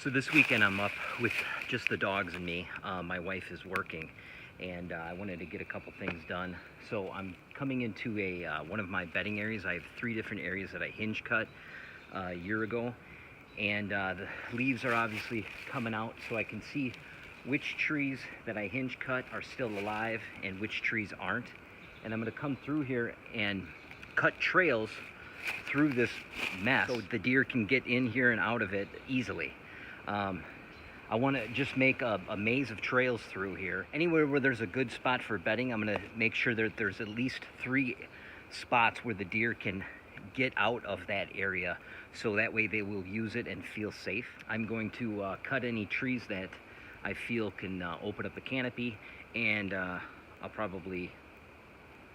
So this weekend I'm up with just the dogs and me. My wife is working, and I wanted to get a couple things done. So I'm coming into one of my bedding areas. I have 3 different areas that I hinge cut a year ago, and the leaves are obviously coming out, so I can see which trees that I hinge cut are still alive and which trees aren't. And I'm going to come through here and cut trails through this mess so the deer can get in here and out of it easily. I want to just make a maze of trails through here. Anywhere where there's a good spot for bedding, I'm going to make sure that there's at least 3 spots where the deer can get out of that area, so that way they will use it and feel safe. I'm going to cut any trees that I feel can open up the canopy, and I'll probably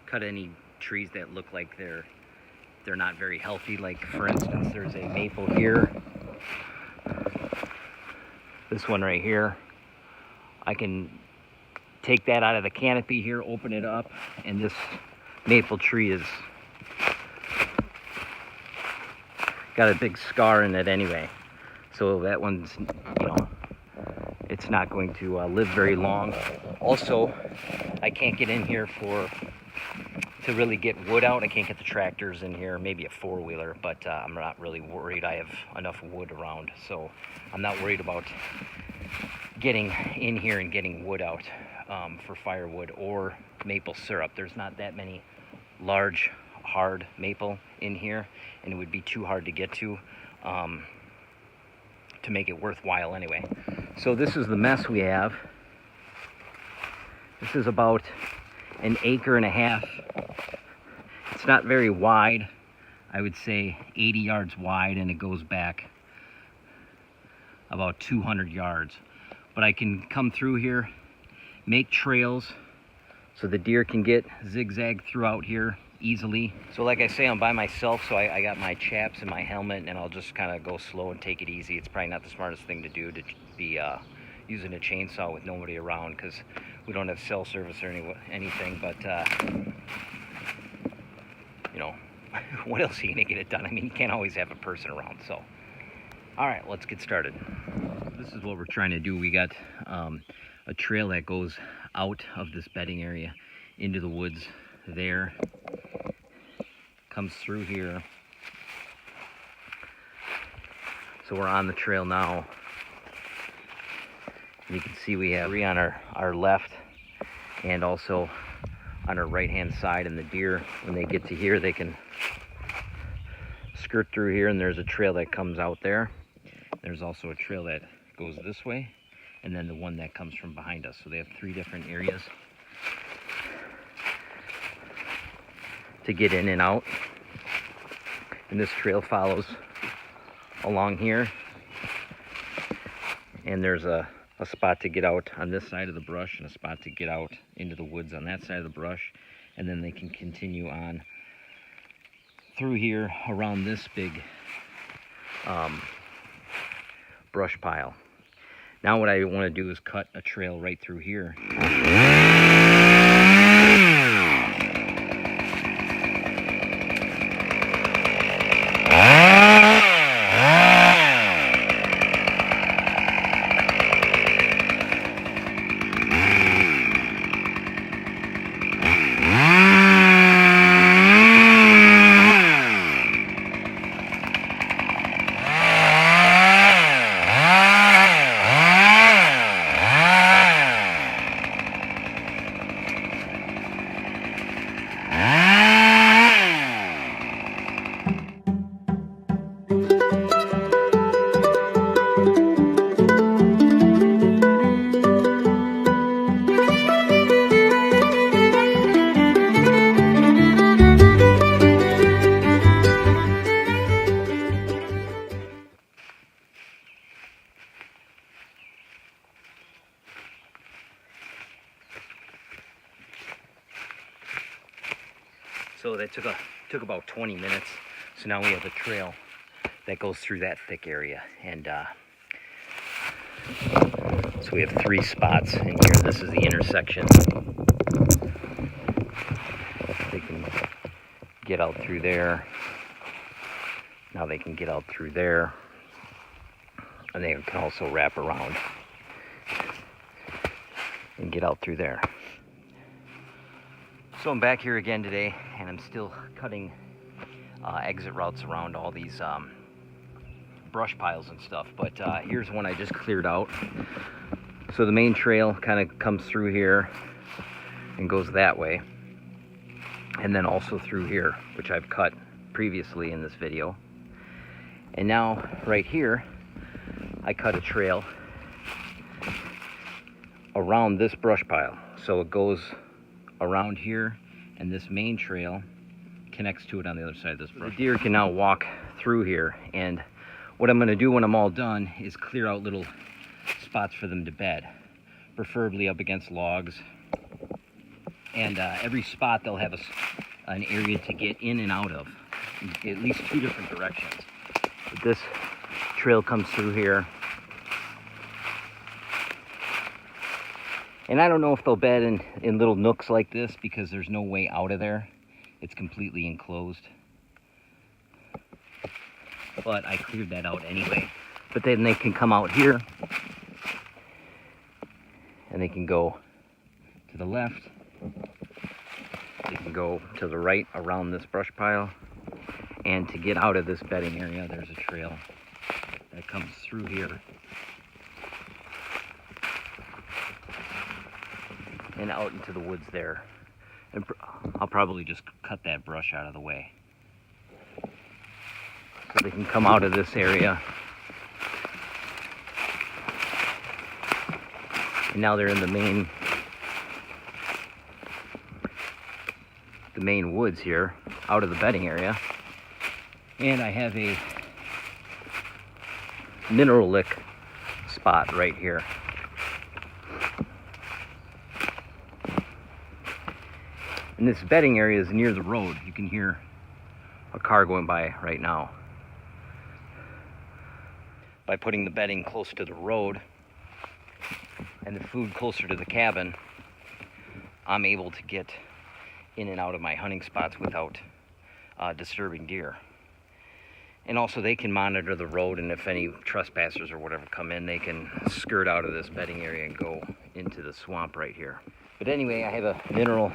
cut any trees that look like they're not very healthy. Like, for instance, there's a maple here. This one right here, I can take that out of the canopy here, open it up, and this maple tree is got a big scar in it anyway. So that one's, it's not going to live very long. Also, I can't get in here to really get wood out. I can't get the tractors in here, maybe a 4-wheeler, but I'm not really worried. I have enough wood around, so I'm not worried about getting in here and getting wood out for firewood or maple syrup. There's not that many large, hard maple in here, and it would be too hard to get to make it worthwhile anyway. So this is the mess we have. This is about 1.5 acres. It's not very wide. I would say 80 yards wide, and it goes back about 200 yards. But I can come through here, make trails so the deer can get zigzag throughout here easily. So like I say, I'm by myself, so I got my chaps and my helmet, and I'll just kind of go slow and take it easy. It's probably not the smartest thing to do, to be using a chainsaw with nobody around, because we don't have cell service or anything, but what else are you gonna get it done? I mean, you can't always have a person around. So all right, let's get started. This is what we're trying to do. We got a trail that goes out of this bedding area into the woods there, comes through here. So we're on the trail now. You can see we have 3 on our left and also on our right hand side, and the deer, when they get to here, they can skirt through here, and there's a trail that comes out there. There's also a trail that goes this way, and then the one that comes from behind us. So they have 3 different areas to get in and out, and this trail follows along here, and there's a spot to get out on this side of the brush and a spot to get out into the woods on that side of the brush, and then they can continue on through here around this big brush pile. Now what I want to do is cut a trail right through here. So that took about 20 minutes. So now we have a trail that goes through that thick area, and so we have 3 spots in here. This is the intersection. They can get out through there. Now they can get out through there. And they can also wrap around and get out through there. So I'm back here again today, and I'm still cutting exit routes around all these brush piles and stuff. But here's one I just cleared out. So the main trail kind of comes through here and goes that way, and then also through here, which I've cut previously in this video. And now right here I cut a trail around this brush pile. So it goes around here, and this main trail connects to it on the other side of this brush. The deer can now walk through here, and what I'm going to do when I'm all done is clear out little spots for them to bed, preferably up against logs. And every spot they'll have an area to get in and out of, at least 2 different directions. But this trail comes through here. And I don't know if they'll bed in little nooks like this, because there's no way out of there. It's completely enclosed. But I cleared that out anyway. But then they can come out here, and they can go to the left. They can go to the right around this brush pile. And to get out of this bedding area, there's a trail that comes through here and out into the woods there. And I'll probably just cut that brush out of the way, so they can come out of this area. And now they're in the main woods here, out of the bedding area. And I have a mineral lick spot right here. And this bedding area is near the road. You can hear a car going by right now. By putting the bedding close to the road and the food closer to the cabin, I'm able to get in and out of my hunting spots without disturbing deer. And also they can monitor the road, and if any trespassers or whatever come in, they can skirt out of this bedding area and go into the swamp right here. But anyway, I have a mineral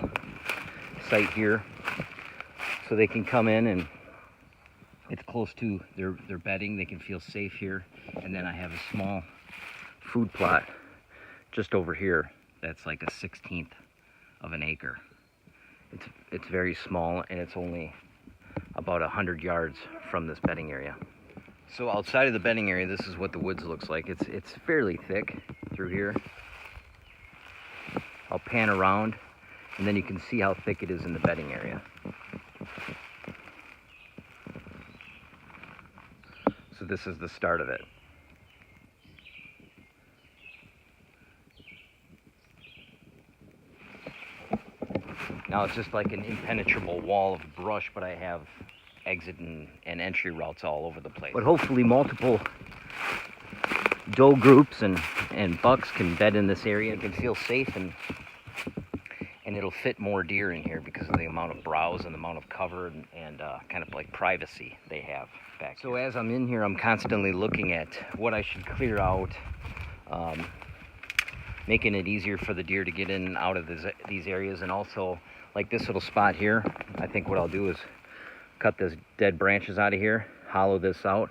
site here, so they can come in, and it's close to their bedding. They can feel safe here. And then I have a small food plot just over here that's like a 1/16 of an acre. It's very small, and it's only about 100 yards from this bedding area. So outside of the bedding area, this is what the woods looks like. It's fairly thick through here. I'll pan around, and then you can see how thick it is in the bedding area. So this is the start of it. Now it's just like an impenetrable wall of brush, but I have exit and entry routes all over the place. But hopefully multiple doe groups and bucks can bed in this area and can feel safe, and it'll fit more deer in here because of the amount of browse and the amount of cover and kind of like privacy they have back here. So as I'm in here, I'm constantly looking at what I should clear out, making it easier for the deer to get in and out of these areas. And also, like this little spot here, I think what I'll do is cut this dead branches out of here, hollow this out,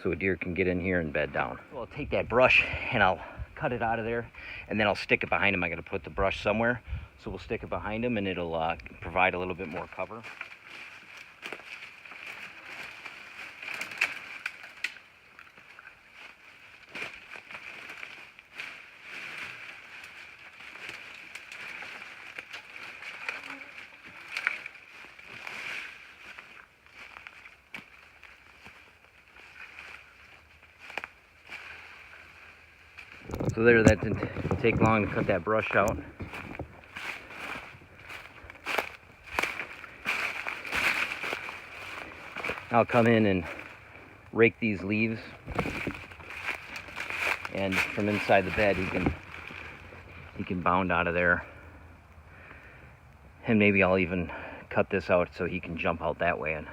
so a deer can get in here and bed down. So I'll take that brush and I'll cut it out of there, and then I'll stick it behind him. I gotta put the brush somewhere, so we'll stick it behind him, and it'll provide a little bit more cover. So there, that didn't take long to cut that brush out. I'll come in and rake these leaves, and from inside the bed he can bound out of there. And maybe I'll even cut this out so he can jump out that way and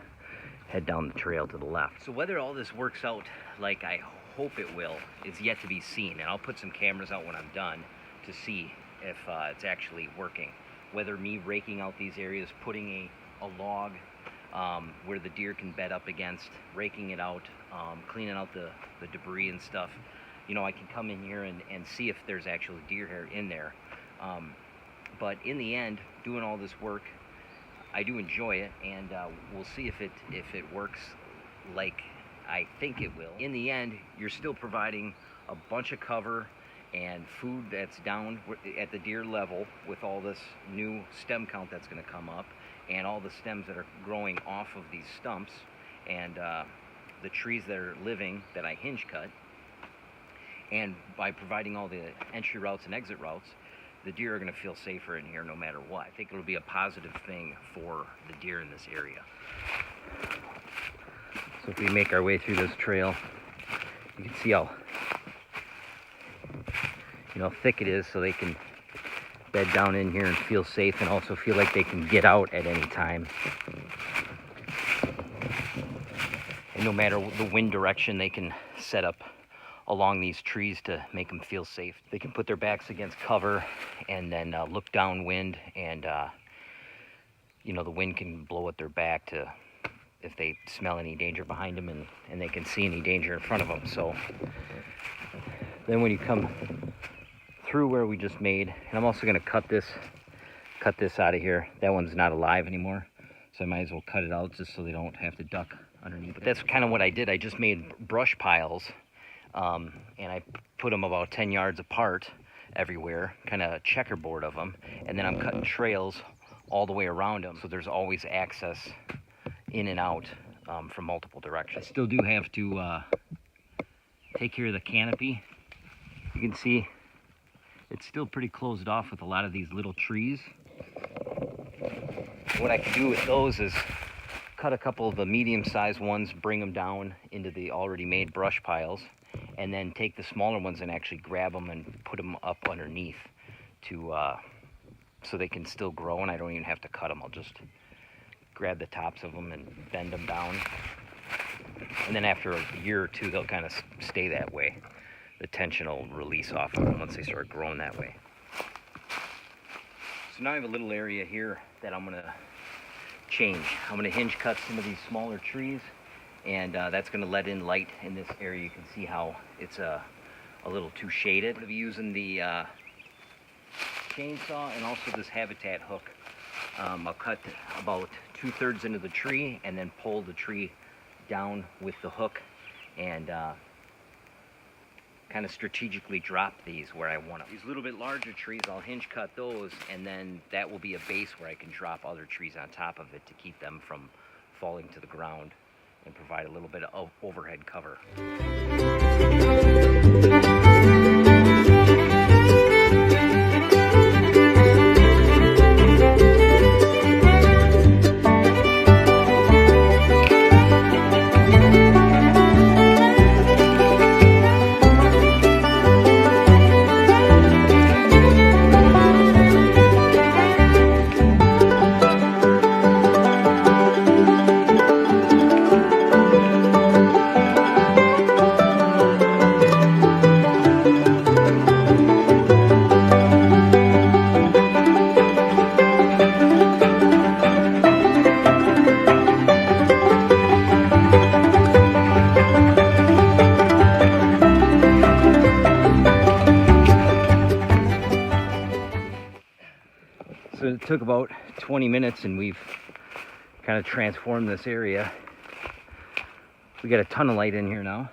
head down the trail to the left. So whether all this works out like I hope it will is yet to be seen, and I'll put some cameras out when I'm done to see if it's actually working. Whether me raking out these areas, putting a log where the deer can bed up against, raking it out, cleaning out the debris and stuff. You know, I can come in here and see if there's actually deer hair in there. But in the end, doing all this work, I do enjoy it, and we'll see if it works like I think it will. In the end, you're still providing a bunch of cover and food that's down at the deer level with all this new stem count that's going to come up, and all the stems that are growing off of these stumps, and the trees that are living that I hinge cut. And by providing all the entry routes and exit routes, the deer are going to feel safer in here no matter what. I think it'll be a positive thing for the deer in this area. So if we make our way through this trail, you can see how thick it is, so they can bed down in here and feel safe, and also feel like they can get out at any time. And no matter the wind direction, they can set up along these trees to make them feel safe. They can put their backs against cover and then look downwind, and the wind can blow at their back to if they smell any danger behind them, and they can see any danger in front of them. So then when you come through where we just made, and I'm also going to cut this out of here. That one's not alive anymore, so I might as well cut it out just so they don't have to duck underneath. But that's kind of what I did. I just made brush piles, and I put them about 10 yards apart everywhere, kind of checkerboard of them, and then I'm cutting trails all the way around them, so there's always access in and out from multiple directions. I still do have to take care of the canopy. You can see it's still pretty closed off with a lot of these little trees. What I can do with those is cut a couple of the medium-sized ones, bring them down into the already made brush piles, and then take the smaller ones and actually grab them and put them up underneath so they can still grow, and I don't even have to cut them. I'll just grab the tops of them and bend them down, and then after a year or two they'll kind of stay that way. The tension will release off of them once they start growing that way. So now I have a little area here that I'm going to change. I'm going to hinge cut some of these smaller trees, and that's going to let in light in this area. You can see how it's a little too shaded. I'm going to be using the chainsaw and also this habitat hook. I'll cut about 2/3 into the tree and then pull the tree down with the hook, and kind of strategically drop these where I want them. These little bit larger trees, I'll hinge cut those, and then that will be a base where I can drop other trees on top of it to keep them from falling to the ground and provide a little bit of overhead cover. So it took about 20 minutes and we've kind of transformed this area. We got a ton of light in here now.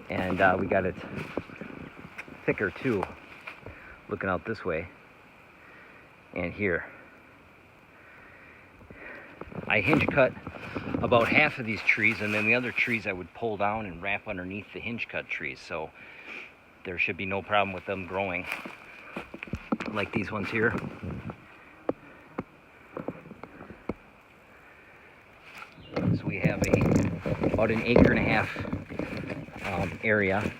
And we got it thicker too, looking out this way and here. I hinge cut about half of these trees, and then the other trees I would pull down and wrap underneath the hinge cut trees, so there should be no problem with them growing like these ones here. So we have about an 1.5 acre area,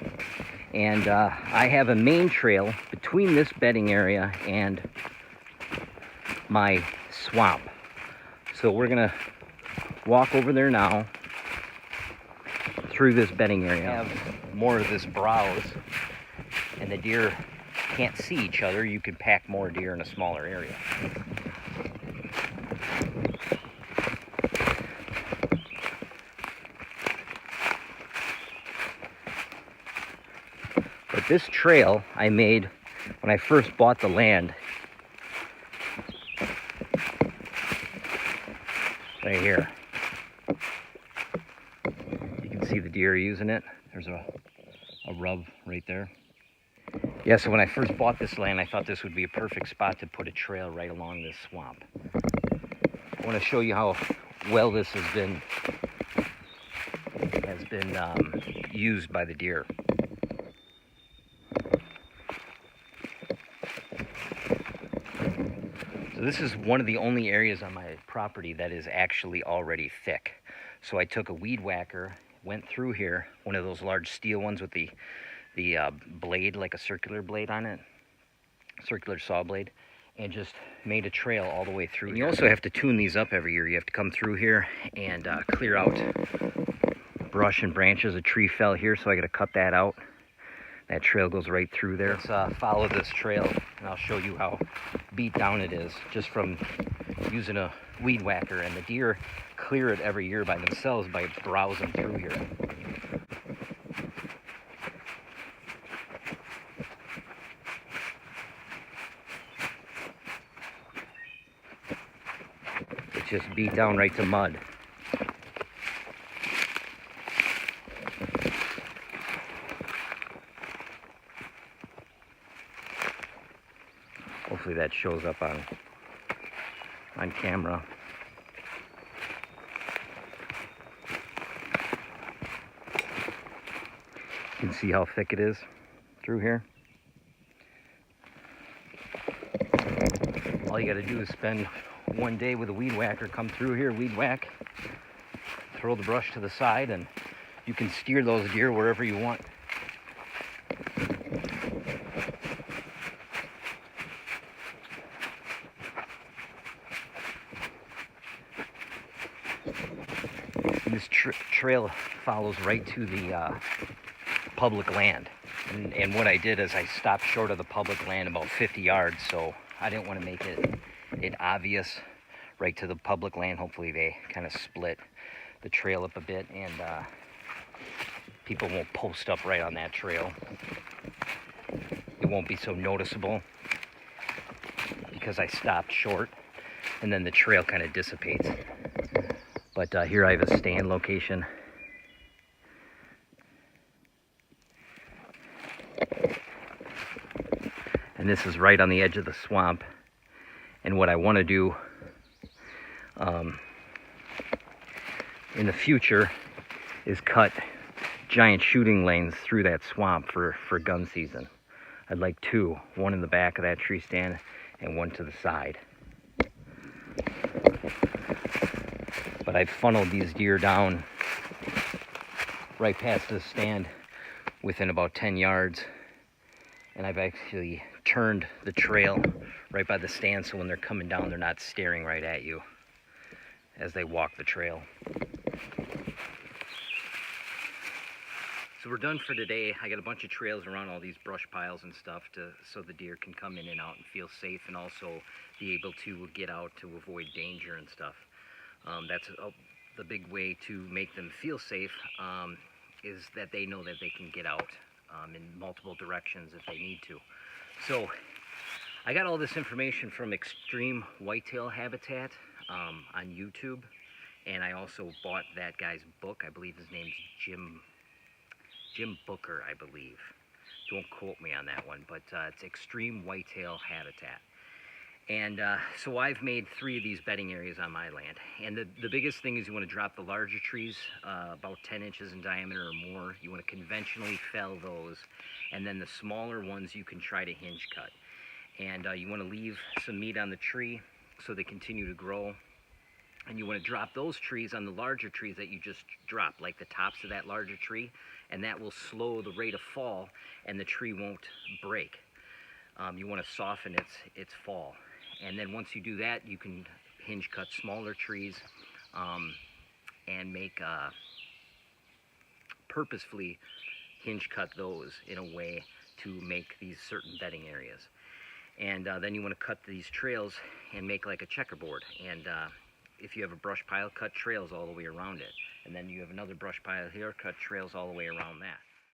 and I have a main trail between this bedding area and my swamp. So we're gonna walk over there now through this bedding area. Have more of this browse, and the deer can't see each other. You can pack more deer in a smaller area. But this trail I made when I first bought the land. Right here. You can see the deer using it. There's a rub right there. Yeah, so when I first bought this land, I thought this would be a perfect spot to put a trail right along this swamp. I want to show you how well this has been used by the deer. So this is one of the only areas on my property that is actually already thick. So I took a weed whacker, went through here, one of those large steel ones with the blade, like a circular blade on it, circular saw blade, and just made a trail all the way through. And you also have to tune these up every year. You have to come through here and clear out brush and branches. A tree fell here, so I got to cut that out. That trail goes right through there. Let's follow this trail, and I'll show you how beat down it is just from using a weed whacker. And the deer clear it every year by themselves by browsing through here. It's just beat down right to mud. Hopefully that shows up on camera. You can see how thick it is through here. All you got to do is spend one day with a weed whacker, come through here, weed whack, throw the brush to the side, and you can steer those deer wherever you want. And this trail follows right to the public land. And what I did is I stopped short of the public land about 50 yards, so I didn't want to make it obvious right to the public land. Hopefully they kind of split the trail up a bit, and people won't post up right on that trail. It won't be so noticeable because I stopped short, and then the trail kind of dissipates. But here I have a stand location. And this is right on the edge of the swamp. And what I want to do in the future is cut giant shooting lanes through that swamp for gun season. I'd like two, one in the back of that tree stand and one to the side. But I've funneled these deer down right past the stand within about 10 yards. And I've actually turned the trail right by the stand, so when they're coming down, they're not staring right at you as they walk the trail. So we're done for today. I got a bunch of trails around all these brush piles and stuff so the deer can come in and out and feel safe, and also be able to get out to avoid danger and stuff. That's the big way to make them feel safe, is that they know that they can get out in multiple directions if they need to. So I got all this information from Extreme Whitetail Habitat on YouTube, and I also bought that guy's book. I believe his name's Jim Booker, I believe. Don't quote me on that one, but it's Extreme Whitetail Habitat. And so I've made 3 of these bedding areas on my land. And the biggest thing is you want to drop the larger trees, about 10 inches in diameter or more. You want to conventionally fell those. And then the smaller ones you can try to hinge cut. And you want to leave some meat on the tree so they continue to grow. And you want to drop those trees on the larger trees that you just dropped, like the tops of that larger tree. And that will slow the rate of fall, and the tree won't break. You want to soften its fall. And then once you do that, you can hinge cut smaller trees and make purposefully hinge cut those in a way to make these certain bedding areas. And then you want to cut these trails and make like a checkerboard. And if you have a brush pile, cut trails all the way around it. And then you have another brush pile here, cut trails all the way around that.